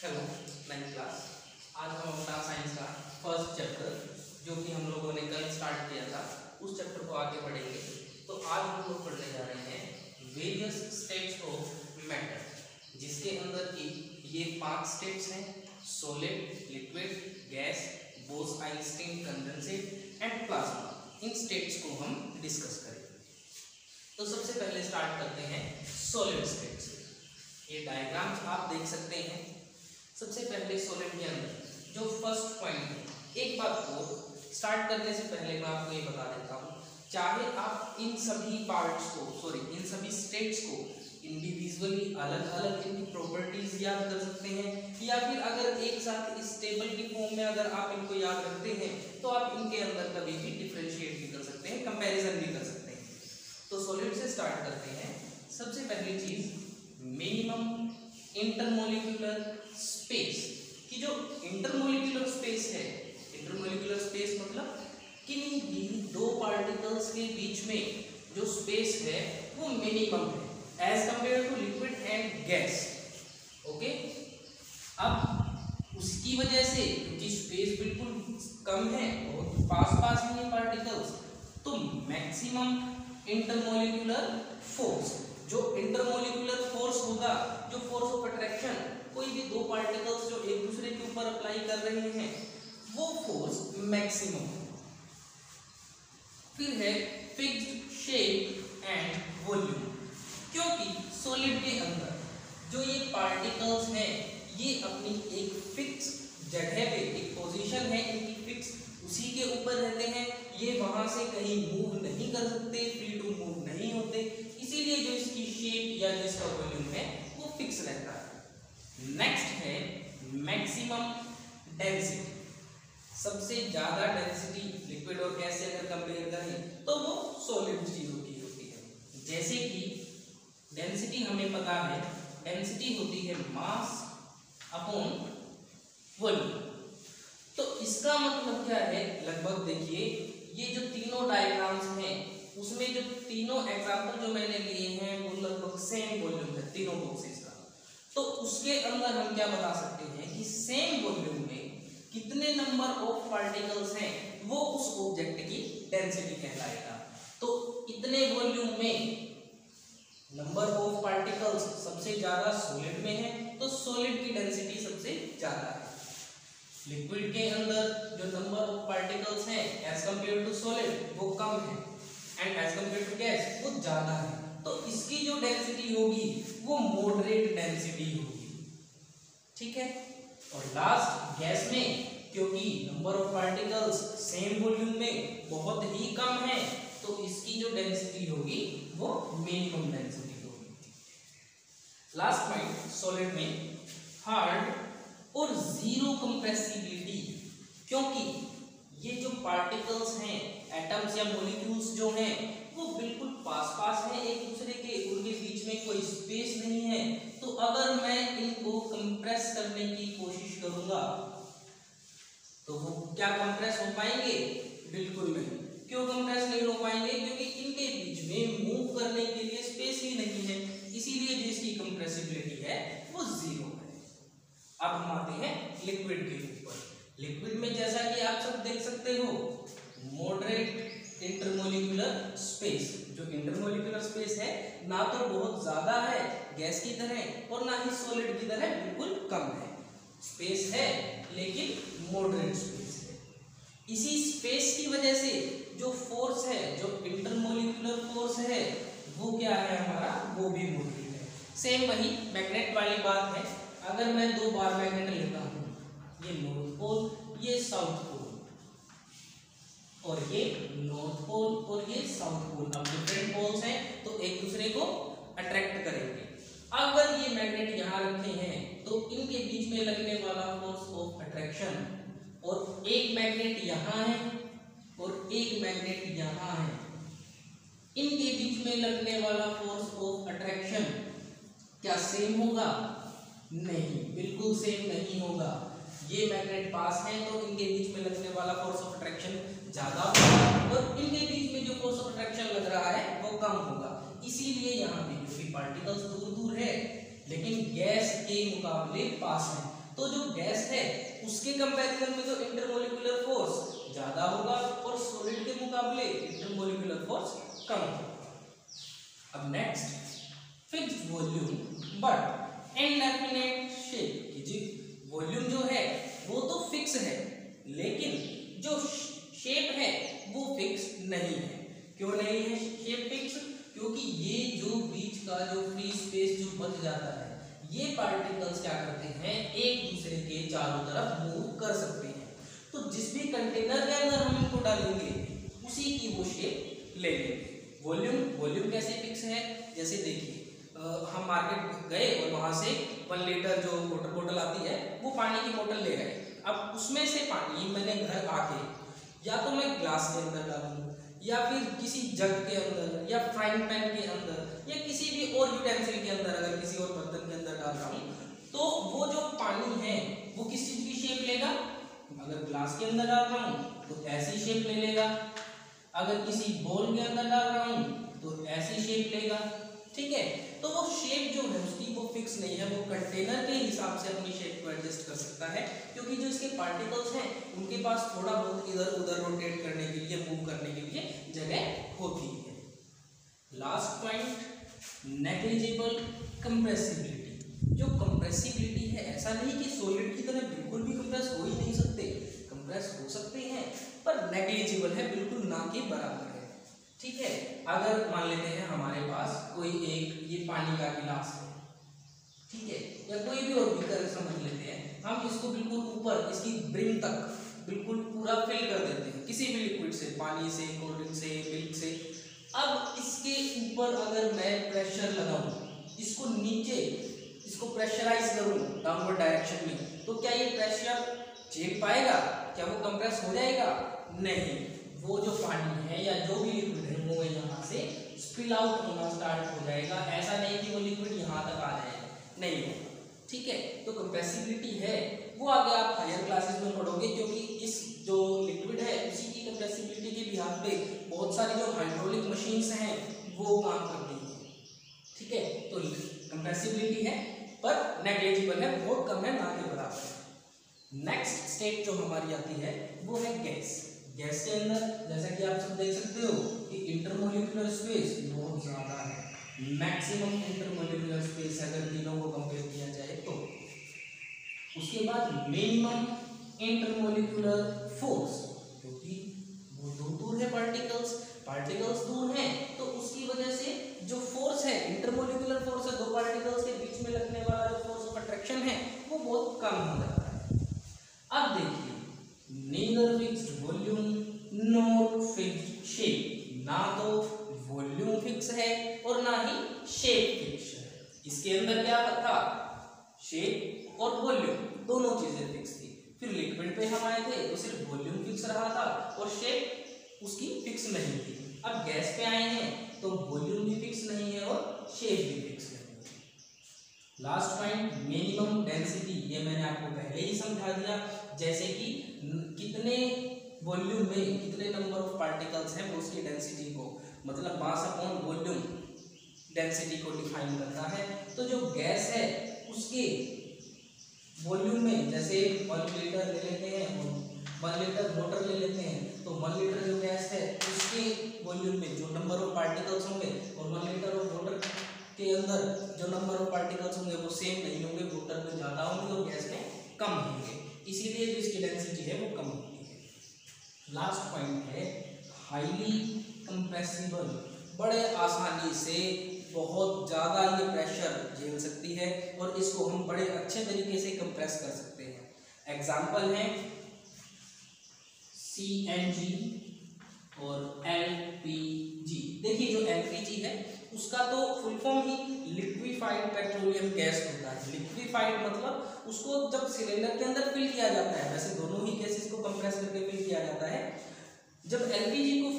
Hello 9th class. आज हम अपना साइंस का फर्स्ट चैप्टर जो कि हम लोगों ने कल स्टार्ट किया था उस चैप्टर को आगे पढ़ेंगे। तो आज हम लोग पढ़ने जा रहे हैं वेरियस स्टेट्स ऑफ मैटर, जिसके अंदर की ये 5 स्टेट्स हैं: solid, liquid, gas, Bose-Einstein condensate and plasma. In states को हम डिस्कस करेंगे। तो सबसे पहले स्टार्ट करते हैं सॉलिड स्टेट से। ये डायग्राम्स आप देख सकते हैं। सबसे पहले सॉलिड के अंदर जो फर्स्ट पॉइंट है, एक बात को स्टार्ट करने से पहले मैं आपको ये बता देता हूँ, चाहे आप इन सभी पार्ट्स को इन सभी स्टेट्स को इंडिविजुअली अलग अलग इनकी प्रॉपर्टीज याद कर सकते हैं, या फिर अगर एक साथ इस टेबल की फॉर्म में अगर आप इनको याद रखते हैं तो आप इनके अंदर कभी भी डिफरेंशिएट भी कर सकते हैं, कंपैरिजन भी कर सकते हैं। तो सॉलिड से स्टार्ट करते हैं। सबसे पहली चीज मिनिमम इंटरमोलिक्यूलर स्पेस की जो इंटरमोलिक्यूलर स्पेस है, इंटरमोलिक्यूलर स्पेस मतलब किन्हीं भी दो पार्टिकल्स के बीच में जो स्पेस है वो मिनिमम है as compared to liquid and gas. Okay, अब उसकी वजह से क्योंकि स्पेस बिल्कुल कम है, बहुत पास पास में ये पार्टिकल्स, तो मैक्सिमम इंटरमोलिक्यूलर फोर्स, जो इंटरमोलिक्यूलर फोर्स होगा, जो फोर्स ऑफ अट्रैक्शन कोई भी दो पार्टिकल्स जो एक दूसरे के ऊपर अप्लाई कर रहे हैं, वो फोर्स मैक्सिमम। फिर है फिक्स्ड शेप एंड वॉल्यूम, क्योंकि सॉलिड के अंदर जो ये पार्टिकल्स हैं ये अपनी एक फिक्स जगह पे, एक पोजीशन है इनकी फिक्स, उसी के ऊपर रहते हैं। ये वहां से कहीं मूव नहीं कर सकते, फ्री टू मूव नहीं होते, इसीलिए जो इसकी शेप या जिसका वॉल्यूम है वो फिक्स रहता है। नेक्स्ट है मैक्सिमम डेंसिटी। सबसे ज्यादा डेंसिटी लिक्विड और गैस से अगर कंपेयर करें तो वो सॉलिड चीजों की होती है। जैसे कि डेंसिटी हमें पता है, डेंसिटी होती है मास अपॉन वॉल्यूम। तो इसका मतलब क्या है, लगभग देखिए ये जो तीनों डायग्राम्स हैं उसमें जो तीनों एग्जांपल जो मैंने लिए हैं वो लगभग सेम वॉल्यूम है तीनों बॉक्सेस का। तो उसके अंदर हम क्या बता सकते हैं कि सेम वॉल्यूम में कितने नंबर ऑफ पार्टिकल्स हैं वो उस ऑब्जेक्ट की डेंसिटी कहलाएगा। तो इतने वॉल्यूम में नंबर ऑफ पार्टिकल्स सबसे ज्यादा सॉलिड में है, तो सॉलिड की डेंसिटी सबसे ज्यादा है। लिक्विड के अंदर जो नंबर ऑफ पार्टिकल्स हैं एज कंपेयर टू सॉलिड वो कम है, and as compared to gas वो ज्यादा है, तो इसकी जो डेंसिटी होगी वो मॉडरेट डेंसिटी होगी। ठीक है। और लास्ट गैस में, क्योंकि number of particles same volume में बहुत ही कम है, तो इसकी जो डेंसिटी होगी वो मिनिमम डेंसिटी होगी। लास्ट पॉइंट सॉलिड में हार्ड और जीरो कंप्रेसिबिलिटी, क्योंकि ये जो पार्टिकल्स हैं, एटम्स या मॉलिक्यूल्स जो हैं वो बिल्कुल पास पास हैं एक दूसरे के, उनके बीच में कोई स्पेस नहीं है। तो अगर मैं इनको कंप्रेस करने की कोशिश करूंगा तो वो क्या कंप्रेस हो पाएंगे? बिल्कुल नहीं। क्यों कंप्रेस नहीं हो पाएंगे? क्योंकि इनके बीच में मूव करने के लिए स्पेस ही नहीं है, इसीलिए जिसकी कंप्रेसिबिलिटी है वो जीरो है। अब हम आते हैं लिक्विड के ऊपर। लिक्विड में जैसा कि आप सब देख सकते हो, मॉडरेट इंटरमोलिक्यूलर स्पेस, जो इंटरमोलिक्यूलर स्पेस है ना तो बहुत ज्यादा है गैस की तरह और ना ही सॉलिड की तरह बिल्कुल कम है। स्पेस है लेकिन मॉडरेट स्पेस है। इसी स्पेस की वजह से जो फोर्स है, जो इंटरमोलिक्यूलर फोर्स है, वो क्या है हमारा, वो भी मॉडरेट है। सेम वही मैग्नेट वाली बात है। अगर मैं दो बार मैग्नेट लेता हूं, ये नॉर्थ पोल, ये साउथ पोल, और ये नॉर्थ पोल और ये साउथ पोल, अब डिफरेंट पोल्स हैं तो एक दूसरे को अट्रैक्ट करेंगे। अगर ये मैग्नेट यहाँ रखे हैं तो इनके बीच में लगने वाला फोर्स ऑफ अट्रैक्शन, और एक मैग्नेट यहाँ है और एक मैग्नेट यहाँ है, इनके बीच में लगने वाला फोर्स ऑफ अट्रैक्शन क्या सेम होगा? नहीं, बिल्कुल सेम नहीं होगा। ये मैग्नेट पास है तो इनके बीच में लगने वाला फोर्स ऑफ अट्रैक्शन ज्यादा होगा और इनके बीच में जो फोर्स ऑफ अट्रैक्शन लग रहा है वो कम होगा। इसीलिए यहाँ पे क्योंकि पार्टिकल्स दूर दूर है लेकिन गैस के मुकाबले पास है, तो जो गैस है उसके कंपैरिजन में जो इंटरमोलिकुलर फोर्स ज्यादा होगा और सॉलिड के मुकाबले इंटरमोलिकुलर फोर्स कम होगा। अब next, fixed volume but indefinite shape. जी वॉल्यूम जो है वो तो फिक्स है, लेकिन जो शेप है वो फिक्स नहीं है। क्यों नहीं है शेप फिक्स? क्योंकि ये जो बीच का जो फ्री स्पेस जो बच जाता है, ये पार्टिकल्स क्या करते हैं, एक दूसरे के चारों तरफ मूव कर सकते हैं। तो जिस भी कंटेनर के अंदर हम इनको डालेंगे उसी की वो शेप ले लेंगे। वॉल्यूम कैसे फिक्स है? जैसे देखिए हम मार्केट गए और वहां से 1 लीटर जो वाटर बोतल आती है वो पानी की बोतल ले गए। अब उसमें से पानी मैंने घर आके या तो मैं ग्लास के अंदर डालूं या फिर किसी जग के अंदर या फ्राइंग पैन के अंदर या किसी भी और यूटेंसिल के अंदर, अगर किसी और बर्तन के अंदर डाल रहा हूँ तो वो जो पानी है वो किस चीज की शेप लेगा? अगर ग्लास के अंदर डाल रहा हूँ तो ऐसी शेप ले लेगा, अगर किसी बोल के अंदर डाल रहा हूँ तो ऐसी शेप लेगा। ठीक है, तो वो शेप जो है उसकी वो फिक्स नहीं है, वो कंटेनर के हिसाब से अपनी शेप को एडजस्ट कर सकता है, क्योंकि जो इसके पार्टिकल्स हैं उनके पास थोड़ा बहुत इधर उधर रोटेट करने के लिए, मूव करने के लिए जगह होती है। Last point, negligible compressibility. जो कंप्रेसिबिलिटी है, ऐसा नहीं कि सॉलिड की तरह बिल्कुल भी कंप्रेस हो ही नहीं सकते, कंप्रेस हो सकते हैं पर नेग्लिजिबल है, बिल्कुल ना के बराबर है। ठीक है, अगर मान लेते हैं हमारे पास कोई एक ये पानी का गिलास है, ठीक है, या कोई भी और बीकर समझ लेते हैं, हम इसको बिल्कुल ऊपर इसकी ब्रिम तक बिल्कुल पूरा फिल कर देते हैं किसी भी लिक्विड से, पानी से, कोल्ड ड्रिंक से, मिल्क से। अब इसके ऊपर अगर मैं प्रेशर लगाऊं, इसको नीचे इसको प्रेशराइज करूं डाउनवर्ड डायरेक्शन में, तो क्या ये प्रेशर झेल पाएगा? क्या वो कंप्रेस हो जाएगा? नहीं, वो जो पानी है या जो भी लिक्विड है वो यहाँ से स्पिल आउट होना स्टार्ट हो जाएगा। ऐसा नहीं कि वो लिक्विड यहाँ तक आ जाएगा, नहीं होगा। ठीक है, तो कंप्रेसिबिलिटी है वो आगे आप हायर क्लासेस में पढ़ोगे, क्योंकि इस जो लिक्विड है उसी की कंप्रेसिबिलिटी के बिहाफ पे बहुत सारी जो हाइड्रोलिक मशीन्स हैं वो काम करती हैं। ठीक है, तो कंप्रेसिबिलिटी है पर नेग्लिजिबल है, बहुत कम है, ना के बराबर है। नेक्स्ट स्टेट जो हमारी आती है वो है गैस। गैस के अंदर जैसा कि आप सब देख सकते हो कि इंटरमोलिकुलर स्पेस बहुत ज्यादा है, मैक्सिमम इंटरमोलिकुलर स्पेस अगर तीनों को कंपेयर किया जाए तो। उसके बाद मिनिमम इंटरमोलिकुलर फोर्स, क्योंकि वो दूर है पार्टिकल्स दूर हैं, तो उसकी वजह से जो फोर्स है, इंटरमोलिकुलर फोर्स है, दो पार्टिकल्स के बीच में लगने वाला जो फोर्स ऑफ अट्रैक्शन है वो बहुत कम हो जाता है। अब देखिए, neither fixed volume nor fixed shape, ना तो वॉल्यूम फिक्स है और ना ही शेप फिक्स है। इसके अंदर क्या था? शेप और वॉल्यूम दोनों चीजें फिक्स थी। फिर लिक्विड पे हम आए थे तो सिर्फ वॉल्यूम फिक्स रहा था और शेप उसकी फिक्स नहीं थी। अब गैस पे आए हैं तो वॉल्यूम भी फिक्स नहीं है और शेप भी फिक्स नहीं है। लास्ट पॉइंट, मिनिमम डेंसिटी, ये मैंने आपको पहले ही समझा दिया, जैसे कि कितने वॉल्यूम में कितने नंबर ऑफ पार्टिकल्स हैं वो उसकी डेंसिटी को, मतलब मास अपॉन वॉल्यूम डेंसिटी को डिफाइन करता है। तो जो गैस है उसके वॉल्यूम में, जैसे 1 लीटर ले लेते हैं और 1 लीटर वाटर ले लेते हैं, तो 1 लीटर जो गैस है उसके वॉल्यूम में जो नंबर ऑफ पार्टिकल्स होंगे और 1 लीटर ऑफ वाटर के अंदर जो नंबर ऑफ पार्टिकल्स होंगे वो सेम नहीं होंगे, वाटर में ज़्यादा होंगे और गैस में कम होंगे, इसीलिए जो इसकी डेंसिटी है वो कम होती है। लास्ट पॉइंट है हाईली कंप्रेसिबल, बड़े आसानी से बहुत ज़्यादा ये प्रेशर झेल सकती है और इसको हम बड़े अच्छे तरीके से कंप्रेस कर सकते हैं। एग्जाम्पल है CNG और LPG। देखिए जो LPG है उसका तो फुल फॉर्म ही लिक्विफाइड पेट्रोलियम गैस होता है। लिक्विफाइड मतलब उसको जब सिलेंडर के अंदर फिल किया जाता है, वैसे दोनों ही गैसेस को कंप्रेस करके फिल किया जाता है। जब LPG को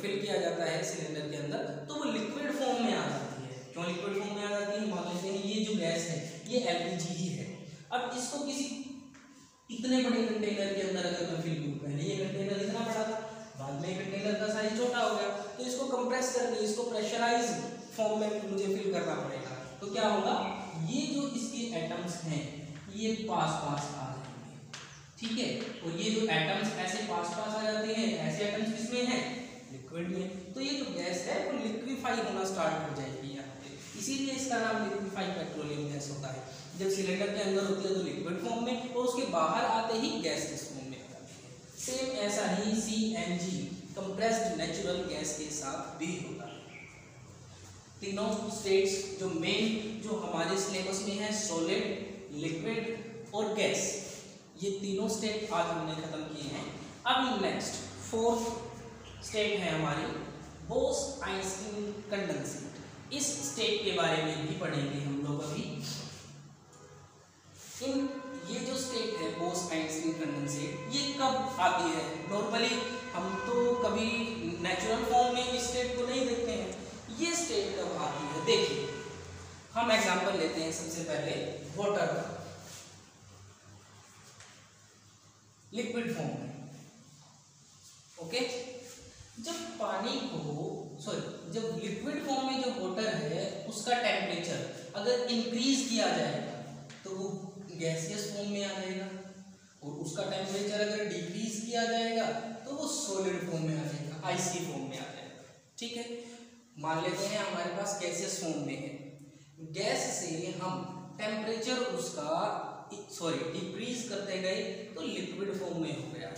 फिल किया जाता है सिलेंडर के अंदर तो वो लिक्विड फॉर्म में आ जाती है। क्यों लिक्विड फॉर्म में आ जाती है? मान लेते हैं ये जो गैस है ये LPG ही है। अब इसको किसी इतने बड़े कंटेनर के अंदर अगर मैं फिल करूँ, पहले ये कंटेनर इतना बड़ा था, बाद में कंटेनर का साइज छोटा हो गया, तो इसको कंप्रेस करके इसको प्रेशराइज फॉर्म में मुझे फिल करना पड़ेगा। तो क्या होगा, ये जो इसके एटम्स हैं ये पास पास आ जाएंगे, ठीक है। और ये जो एटम्स ऐसे पास पास आ जाते हैं, ऐसे एटम्स किसमें हैं, लिक्विड में। तो ये जो गैस है वो लिक्विफाई होना स्टार्ट हो जाएगी यहाँ पे, इसीलिए इसका नाम लिक्विफाई पेट्रोलियम गैस होता है। जब सिलेंडर के अंदर होती है तो लिक्विड फॉर्म में, और उसके बाहर आते ही गैस किस फॉर्म में आ जाती है। सेम ऐसा ही CNG कंप्रेस्ड नेचुरल गैस के साथ भी होता है। तीनों स्टेट्स जो मेन जो हमारे सिलेबस में है, सॉलिड, लिक्विड और गैस, ये तीनों स्टेट आज हमने खत्म किए हैं। अब नेक्स्ट फोर्थ स्टेट है हमारी बोस-आइंस्टीन कंडेंसेट। इस स्टेट के बारे में भी पढ़ेंगे हम लोग अभी। इन ये जो स्टेट है बोस-आइंस्टीन कंडेंसेट, ये कब आती है? नॉर्मली हम तो कभी नेचुरल फॉर्म में इस स्टेट को नहीं देखते हैं, ये स्टेट कब आती है? देखिए हम एग्जांपल लेते हैं सबसे पहले वाटर का, लिक्विड फॉर्म में, ओके। जब लिक्विड फॉर्म में जो वाटर है उसका टेम्परेचर अगर इंक्रीज किया जाएगा तो वो गैसियस फॉर्म में आ जाएगा, और उसका टेम्परेचर अगर डिक्रीज किया जाएगा तो वो सॉलिड फॉर्म में आ जाएगा, आइसी फॉर्म में आ जाएगा, ठीक है। मान लेते हैं हमारे पास गैसियस फॉर्म में है, गैस से हम टेम्परेचर उसका डिक्रीज करते गए तो लिक्विड फॉर्म में हो गया है।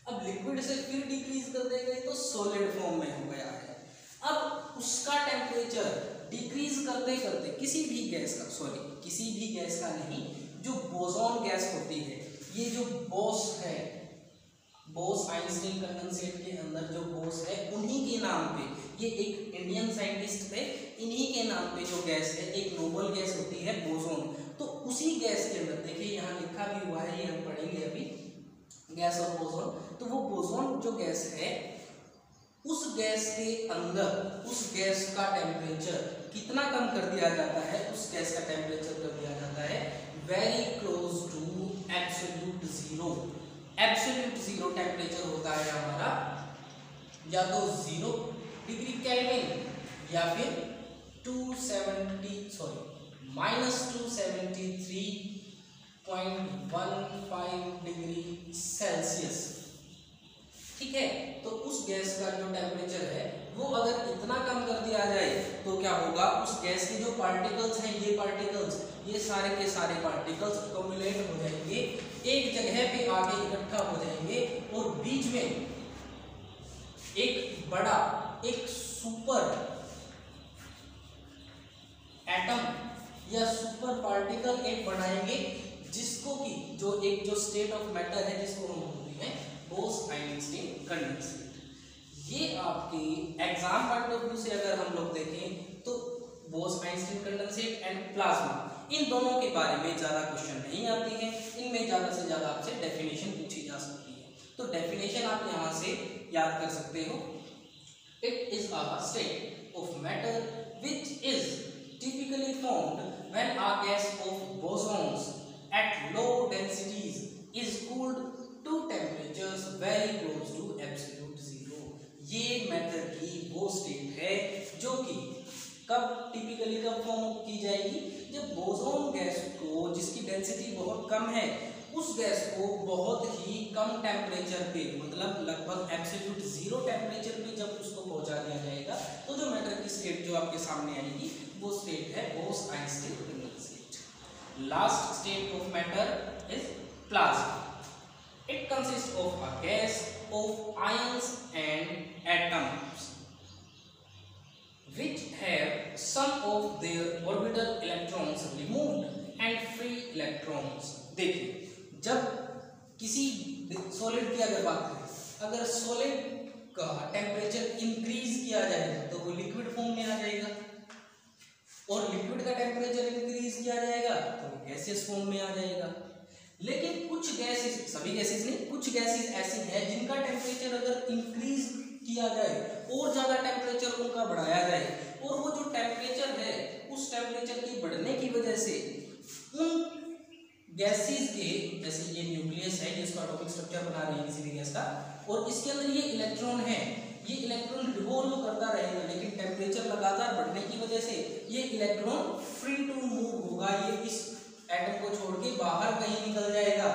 अब लिक्विड से फिर डिक्रीज करते गए तो सॉलिड फॉर्म में हो गया है। अब उसका टेम्परेचर डिक्रीज करते करते किसी भी गैस का नहीं, जो बोसॉन गैस होती है, ये जो बोस है, बोस-आइंस्टीन कंडेंसेट के अंदर जो बोस है, उन्हीं के नाम पे, ये एक इंडियन साइंटिस्ट थे, इन्हीं के नाम पे जो गैस है, एक नोबल गैस होती है बोसॉन। तो उसी गैस के अंदर देखिए यहाँ लिखा भी हुआ है, ये हम पढ़ेंगे अभी, गैस ऑफ बोसॉन। तो वो बोसॉन जो गैस है, उस गैस के अंदर उस गैस का टेम्परेचर कितना कम कर दिया जाता है? उस गैस का टेम्परेचर कर दिया जाता है very close to absolute zero. Absolute zero temperature होता है हमारा या तो 0 डिग्री केल्विन या फिर -273.15 डिग्री सेल्सियस, ठीक है। तो उस गैस का जो टेम्परेचर है वो अगर इतना कम कर दिया जाए तो क्या होगा, उस गैस के जो पार्टिकल्स हैं, ये सारे के सारे पार्टिकल्स अकोमुलेट हो जाएंगे, एक जगह पे आके इकट्ठा हो जाएंगे, और बीच में एक बड़ा एक सुपर एटम या सुपर पार्टिकल एक बनाएंगे, जिसको कि जो स्टेट ऑफ मैटर है, जिसको हम बोलते हैं बोस-आइंस्टीन कंडेंसेट। ये आपके एग्जाम पॉइंट ऑफ व्यू से अगर हम लोग देखें तो बोस-आइंस्टीन कंडेंसेट एंड प्लाज्मा, इन दोनों के बारे में ज़्यादा क्वेश्चन नहीं आते हैं, इनमें ज़्यादा से ज़्यादा आपसे डेफिनेशन पूछी जा सकती है। तो डेफिनेशन आप यहाँ से याद कर सकते हो। It is a state of matter which is typically formed when a gas of bosons at low densities is cooled to temperatures very close to absolute zero. ये मैटर की वो स्टेट है जो कि टिपिकली कब फॉर्म की जाएगी, जब बोसॉन गैस को, जिसकी डेंसिटी बहुत कम है, उस गैस को बहुत ही कम टेम्परेचर पे, मतलब लगभग एब्सोल्यूट जीरो टेम्परेचर पे जब उसको पहुंचा दिया जाएगा, तो जो मैटर की स्टेट जो आपके सामने आएगी वो स्टेट है Bose-Einstein condensate. Last state of matter is plasma. It consists of a gas of ions and atoms which have some of their orbital electrons removed and free electrons। देखिए जब किसी सॉलिड की अगर बात करें, अगर सॉलिड का टेम्परेचर इंक्रीज किया जाएगा तो वो लिक्विड फॉर्म में आ जाएगा, और लिक्विड का टेम्परेचर इंक्रीज किया जाएगा तो वो गैसियस फॉर्म में आ जाएगा। लेकिन कुछ गैसेस, सभी गैसेस नहीं, कुछ गैसेस ऐसी हैं जिनका टेम्परेचर अगर इंक्रीज किया जाए और ज़्यादा टेम्परेचर उनका बढ़ाया जाए, और वो जो टेम्परेचर है उस टेम्परेचर की बढ़ने की वजह से उन गैसेस के, जैसे ये न्यूक्लियस है जिसका एटॉमिक स्ट्रक्चर बना रही है किसी भी गैस का, और इसके अंदर ये इलेक्ट्रॉन है, ये इलेक्ट्रॉन रिवॉल्व करता रहेगा, लेकिन टेम्परेचर लगातार बढ़ने की वजह से ये इलेक्ट्रॉन फ्री टू मूव होगा, ये इस एटम को छोड़ के बाहर कहीं निकल जाएगा।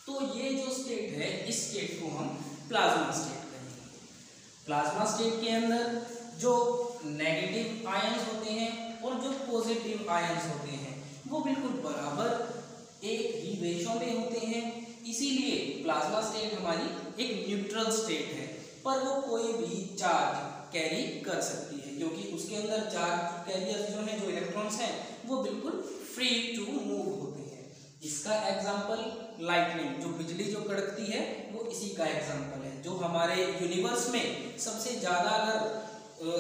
तो ये जो स्टेट है, इस स्टेट को हम प्लाज्मा स्टेट कहेंगे। प्लाज्मा स्टेट के अंदर जो नेगेटिव आयंस होते हैं और जो पॉजिटिव आयंस होते हैं वो बिल्कुल बराबर एक ही रेशो में होते हैं। इसीलिए प्लाज्मा स्टेट हमारी एक न्यूट्रल स्टेट है, पर वो कोई भी चार्ज कैरी कर सकती है, क्योंकि उसके अंदर चार्ज कैरियर्स जो हैं, जो इलेक्ट्रॉन्स हैं, वो बिल्कुल फ्री टू मूव होते हैं। इसका एग्जांपल लाइटनिंग, जो बिजली जो कड़कती है, वो इसी का एग्जांपल है। जो हमारे यूनिवर्स में सबसे ज़्यादा अगर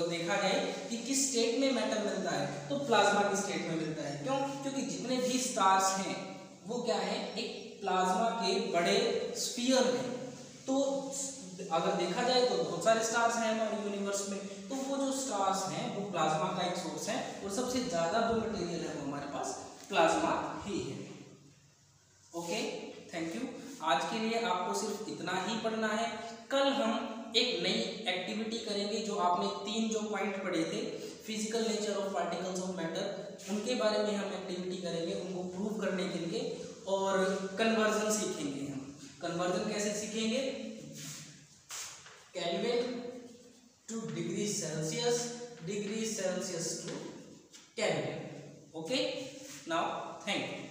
देखा जाए कि किस स्टेट में मैटर मिलता है, तो प्लाज्मा की स्टेट में मिलता है। क्यों? क्योंकि जितने भी स्टार्स हैं वो क्या है, एक प्लाज्मा के बड़े स्फीयर हैं। तो अगर देखा जाए तो बहुत सारे स्टार्स हैं हमारे यूनिवर्स में, तो वो जो स्टार्स हैं वो प्लाज्मा का एक सोर्स है, और सबसे ज़्यादा जो मटेरियल है वो हमारे पास प्लाज्मा ही है। Okay, thank you. आज के लिए आपको सिर्फ इतना ही पढ़ना है। कल हम एक नई एक्टिविटी करेंगे, जो आपने 3 जो पॉइंट पढ़े थे, physical nature of particles of matter, उनके बारे में हम एक्टिविटी करेंगे, उनको प्रूव करने के लिए, और कन्वर्जन सीखेंगे। हम कन्वर्जन कैसे सीखेंगे? Kelvin to degree Celsius, degree Celsius to kelvin. Okay, now thank you.